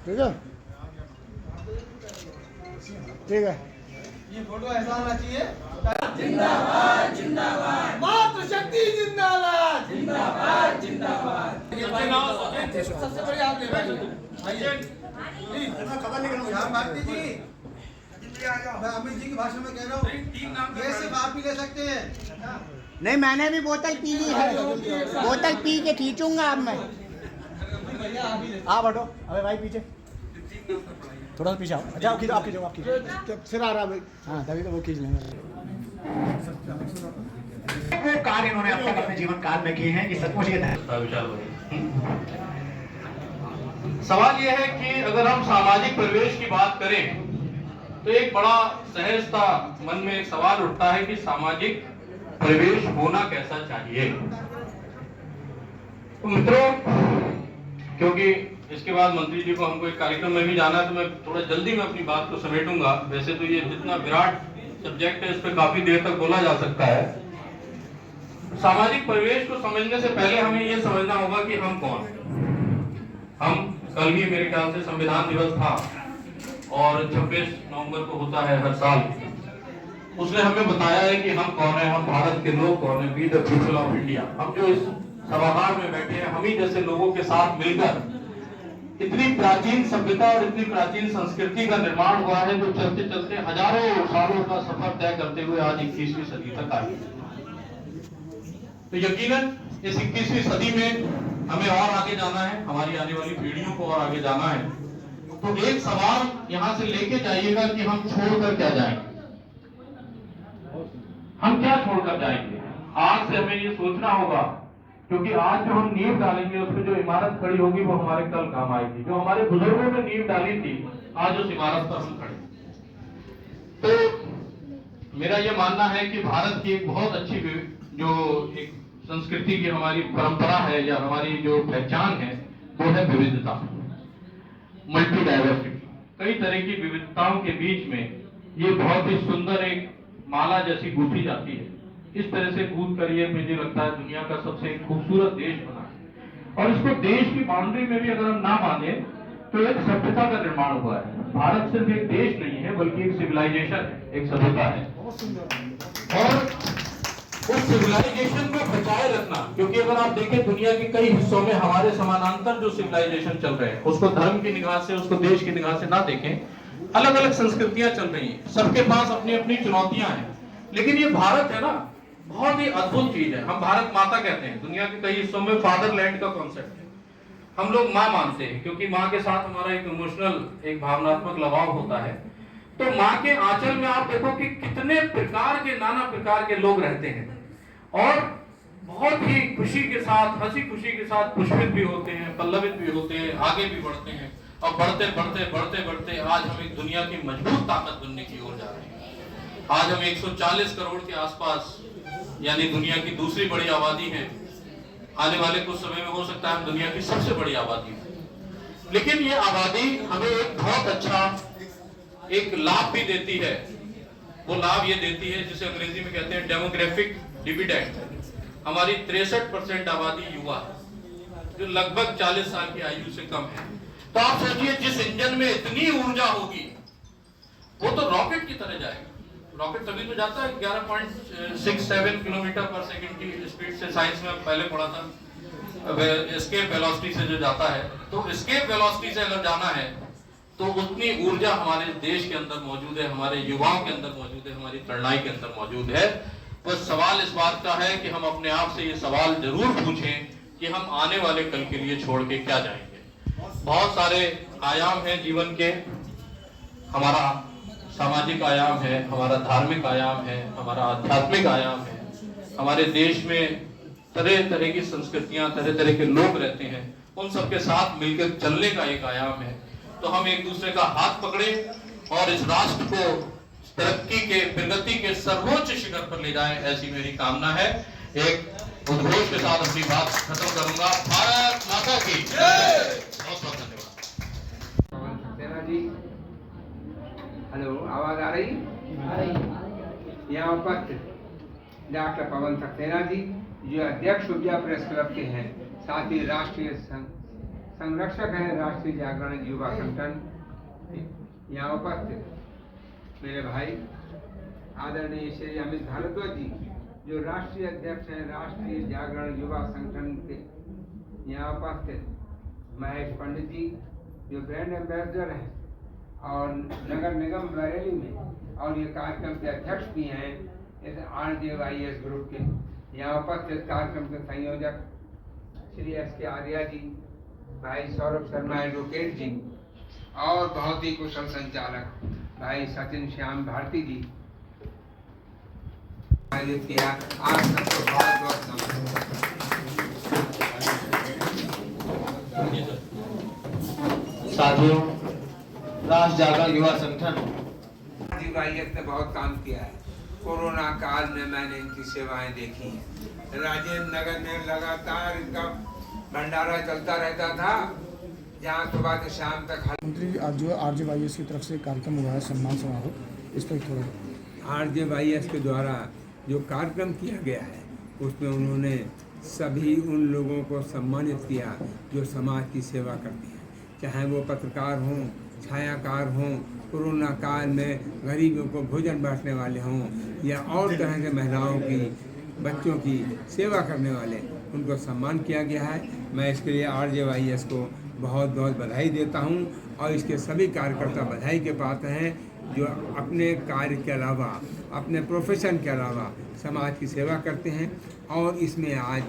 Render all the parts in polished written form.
ठीक है, ठीक है। ये फोटो ऐसा होना चाहिए। जिंदाबाद जिंदाबाद, मातृशक्ति जिंदाबाद जिंदाबाद जिंदाबाद। सबसे बड़ी आप ले भाई, खबर लेकर भारती जी, मैं अमित जी की भाषा में कह रहा हूँ, ये सिर्फ आप ही ले सकते हैं। नहीं, मैंने भी बोतल पी ली है, बोतल पी के खींचूंगा अब मैं। आप हटो, अबे भाई पीछे थोड़ा सा पीछे आओ। अच्छा आप खींचो, आप खींचो, आप खींचो, सिर आ रहा भाई। हाँ तभी तो वो खींच लेंगे। वो कार्य इन्होंने अब तक अपने जीवन काल में किए हैं कि सचमुच ये सवाल यह है कि अगर हम सामाजिक परिवेश की बात करें तो एक बड़ा सहजता मन में एक सवाल उठता है कि सामाजिक परिवेश होना कैसा चाहिए। तो मित्रों, क्योंकि इसके बाद मंत्री जी को हमको एक कार्यक्रम में भी जाना है, तो मैं थोड़ा जल्दी में अपनी बात को समेटूंगा। वैसे तो ये जितना विराट सब्जेक्ट है इस पर काफी देर तक बोला जा सकता है। सामाजिक परिवेश को समझने से पहले हमें ये समझना होगा कि हम कौन हैं। हम कल ही मेरे ख्याल से संविधान दिवस था और 26 नवंबर को होता है हर साल। उसने हमें बताया है कि हम कौन है, हम भारत के लोग कौन है, we the people of India. हम जो इस सभागार में बैठे हैं, हम ही जैसे लोगों के साथ मिलकर इतनी प्राचीन सभ्यता और इतनी प्राचीन संस्कृति का निर्माण हुआ है, जो चलते चलते हजारों सालों का सफर तय करते हुए आज 21वीं सदी तक आई। तो यकीनन इस 21वीं सदी में हमें और आगे जाना है, हमारी आने वाली पीढ़ियों को और आगे जाना है। तो एक सवाल यहां से लेके जाइएगा कि हम छोड़कर क्या जाएंगे, हम क्या छोड़कर जाएंगे। आज से हमें ये सोचना होगा, क्योंकि आज जो हम नींव डालेंगे उसमें जो इमारत खड़ी होगी वो हमारे कल काम आएगी। जो हमारे बुजुर्गों ने नींव डाली थी, आज उस इमारत पर हम खड़े। तो मेरा ये मानना है कि भारत की एक बहुत अच्छी जो एक संस्कृति की हमारी परंपरा है या हमारी जो पहचान है, वो है विविधता, मल्टी डाइवर्सिटी। कई तरह की विविधताओं के बीच में ये बहुत ही सुंदर एक माला जैसी गूंथी जाती है। इस तरह से गूंथ कर ये मुझे लगता है दुनिया का सबसे खूबसूरत देश बना है। और इसको देश की बाउंड्री में भी अगर हम ना माने तो एक सभ्यता का निर्माण हुआ है। भारत सिर्फ एक देश नहीं है, बल्कि एक सिविलाइजेशन है, एक सभ्यता है। और उस सिविलाइजेशन को बचाए रखना, क्योंकि अगर आप देखें दुनिया के कई हिस्सों में हमारे समानांतर जो सिविलाइजेशन चल रहे हैं, उसको धर्म की निगाह से, उसको देश की निगाह से ना देखें, अलग अलग संस्कृतियां चल रही हैं, सबके पास अपनी अपनी चुनौतियां हैं। लेकिन ये भारत है ना, बहुत ही अद्भुत चीज है। हम भारत माता कहते हैं, दुनिया के कई हिस्सों में फादरलैंड का कॉन्सेप्ट है। हम लोग माँ मानते हैं, क्योंकि माँ के साथ हमारा एक इमोशनल, एक भावनात्मक लगाव होता है। तो माँ के आंचल में आप देखो कि कितने प्रकार के, नाना प्रकार के लोग रहते हैं और बहुत ही खुशी के साथ, हंसी खुशी के साथ पुष्पित भी होते हैं, पल्लवित भी होते हैं, आगे भी बढ़ते हैं। और बढ़ते बढ़ते बढ़ते बढ़ते आज हम एक दुनिया की मजबूत ताकत बनने की ओर जा रहे हैं। आज हम 140 करोड़ के आसपास, यानी दुनिया की दूसरी बड़ी आबादी है। आने वाले कुछ समय में हो सकता है हम दुनिया की सबसे बड़ी आबादी है। लेकिन ये आबादी हमें एक बहुत अच्छा एक लाभ भी देती है। वो लाभ ये देती है जिसे अंग्रेजी में कहते हैं डेमोग्राफिक डिविडेंड। हमारी 63% आबादी युवा, जो लगभग 40 साल की आयु से कम है। तो आप सोचिए, जिस इंजन में इतनी ऊर्जा होगी वो तो रॉकेट की तरह जाएगा। रॉकेट तभी तो जाता है 11.67 किलोमीटर पर सेकंड की स्पीड से। साइंस में पहले पढ़ा था, एस्केप वेलोसिटी से जो जाता है। तो एस्केप वेलोसिटी से अगर जाना है तो उतनी ऊर्जा हमारे देश के अंदर मौजूद है, हमारे युवाओं के अंदर मौजूद है, हमारी तरुणाई के अंदर मौजूद है। बस सवाल इस बात का है कि हम अपने आप से ये सवाल जरूर पूछें कि हम आने वाले कल के लिए छोड़ के क्या जाएंगे। बहुत सारे आयाम हैं जीवन के। हमारा सामाजिक आयाम है, हमारा धार्मिक आयाम है, हमारा आध्यात्मिक आयाम है। हमारे देश में तरह तरह की संस्कृतियां, तरह तरह के लोग रहते हैं, उन सबके साथ मिलकर चलने का एक आयाम है। तो हम एक दूसरे का हाथ पकड़े और इस राष्ट्र को तरक्की के, प्रगति के सर्वोच्च शिखर पर ले जाएं, ऐसी मेरी कामना है। एक उद्घोष के साथ अपनी बात खत्म करूंगा। भारत माता की जय। बहुत बहुत धन्यवाद। पवन सक्सेना जी, हेलो, आवाज आ रही? यहाँ उपस्थित डॉक्टर पवन सक्सेना जी, जो अध्यक्ष विद्या प्रेस क्लब के हैं, साथ ही राष्ट्रीय संरक्षक हैं राष्ट्रीय जागरण युवा संगठन। यहाँ उपस्थित मेरे भाई आदरणीय श्री अमित भारद्वाज जी, जो राष्ट्रीय अध्यक्ष हैं राष्ट्रीय जागरण युवा संगठन के। यहाँ उपस्थित महेश पंडित जी, जो ब्रांड एम्बेसडर हैं और नगर निगम बरेली में, और ये कार्यक्रम के अध्यक्ष भी हैं इस RJYS ग्रुप के। यहाँ उपस्थित कार्यक्रम के संयोजक श्री SK आर्या जी, भाई सौरभ शर्मा एडवोकेट जी, और बहुत ही कुशल संचालक भाई सचिन श्याम भारती जी आयोजित किया। आप सबको बहुत बहुत धन्यवाद। साथियों, राष्ट्र जागरण युवा संगठन RJYS ने बहुत काम किया है। कोरोना काल में मैंने इनकी सेवाएं देखी हैं। राजेंद्र नगर में लगातार इनका भंडारा चलता रहता था, जहाँ सुबह से शाम तक। मंत्री आज जो RJYS की तरफ से कार्यक्रम हुआ है सम्मान समारोह, इस पर थोड़ा। RJYS के द्वारा जो कार्यक्रम किया गया है उसमें उन्होंने सभी उन लोगों को सम्मानित किया जो समाज की सेवा करते हैं, चाहे वो पत्रकार हों, छायाकार हों, कोरोना काल में गरीबों को भोजन बांटने वाले हों, या और तरह के महिलाओं की, बच्चों की सेवा करने वाले, उनको सम्मान किया गया है। मैं इसके लिए RJYS को बहुत बहुत बधाई देता हूं, और इसके सभी कार्यकर्ता बधाई के पात्र हैं जो अपने कार्य के अलावा, अपने प्रोफेशन के अलावा समाज की सेवा करते हैं। और इसमें आज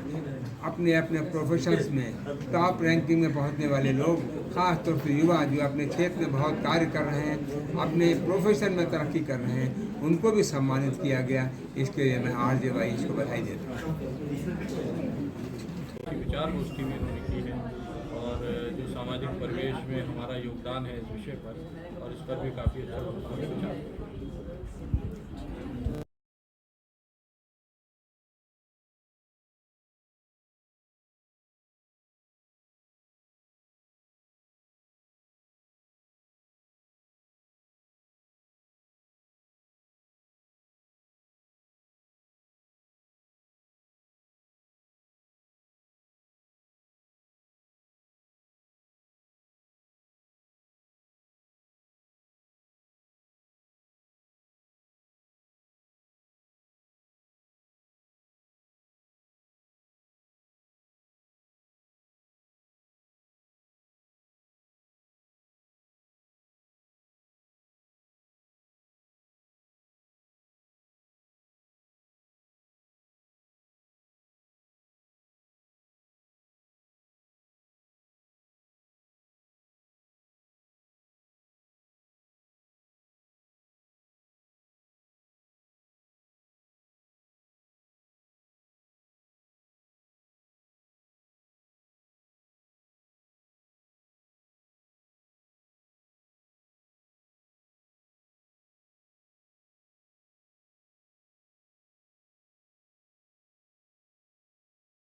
अपने अपने प्रोफेशंस में टॉप रैंकिंग में पहुंचने वाले लोग, ख़ास तौर से युवा जो अपने क्षेत्र में बहुत कार्य कर रहे हैं, अपने प्रोफेशन में तरक्की कर रहे हैं, उनको भी सम्मानित किया गया। इसके लिए मैं RJYS को बधाई देता हूँ। विचार गोष्ठी भी उन्होंने की है, और जो सामाजिक परिवेश में हमारा योगदान है इस विषय पर, और इस पर भी काफ़ी अच्छा विचार